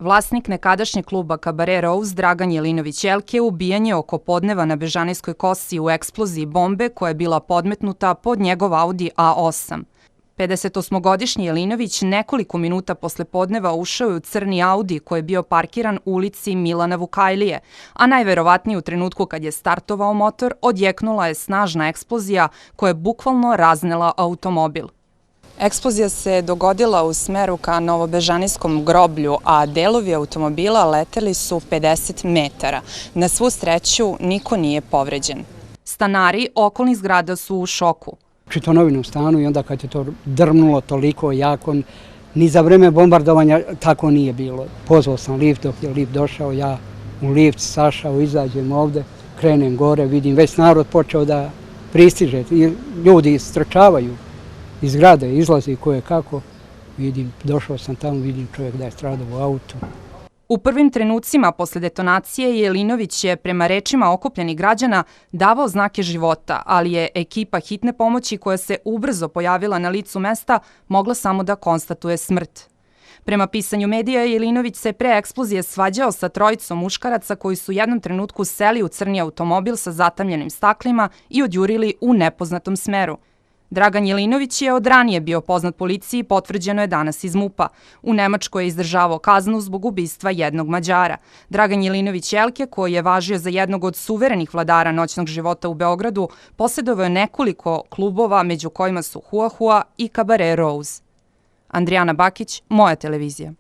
Vlasnik nekadašnjeg kluba Kabare Rose, Dragan Jelinović Elke, ubijen je oko podneva na Bežanijskoj kosi u eksploziji bombe koja je bila podmetnuta pod njegov Audi A8. 58-godišnji Jelinović nekoliko minuta posle podneva ušao je u crni Audi koji je bio parkiran u ulici Milana Vukajlije, a najverovatnije u trenutku kad je startovao motor odjeknula je snažna eksplozija koja je bukvalno raznela automobil. Eksplozija se dogodila u smeru ka Novobežanijskom groblju, a delovi automobila leteli su 50 metara. Na svu sreću niko nije povređen. Stanari okolnih zgrada su u šoku. Čitonovinom stanu i onda kad je to drmnulo toliko jako, ni za vreme bombardovanja tako nije bilo. Pozvao sam lift, dok je lift došao, ja u lift sašao, izađem ovde, krenem gore, vidim već narod počeo da pristiže, ljudi strčavaju iz zgrade, izlazi koje kako, vidim, došao sam tamo, vidim čovjek da je stradao u autu. U prvim trenucima posle detonacije Jelinović je, prema rečima okupljenih građana, davao znake života, ali je ekipa hitne pomoći koja se ubrzo pojavila na licu mesta mogla samo da konstatuje smrt. Prema pisanju medija, Jelinović se pre eksplozije svađao sa trojicom muškaraca koji su u jednom trenutku seli u crni automobil sa zatamljenim staklima i odjurili u nepoznatom smeru. Dragan Jelinović je od ranije bio poznat policiji, potvrđeno je danas iz MUP-a. U Nemačkoj je izdržavao kaznu zbog ubistva jednog Mađara. Dragan Jelinović Elke, koji je važio za jednog od suverenih vladara noćnog života u Beogradu, posjedovao je nekoliko klubova, među kojima su Hua Hua i Kabare Rose. Andrijana Bakić, Moja televizija.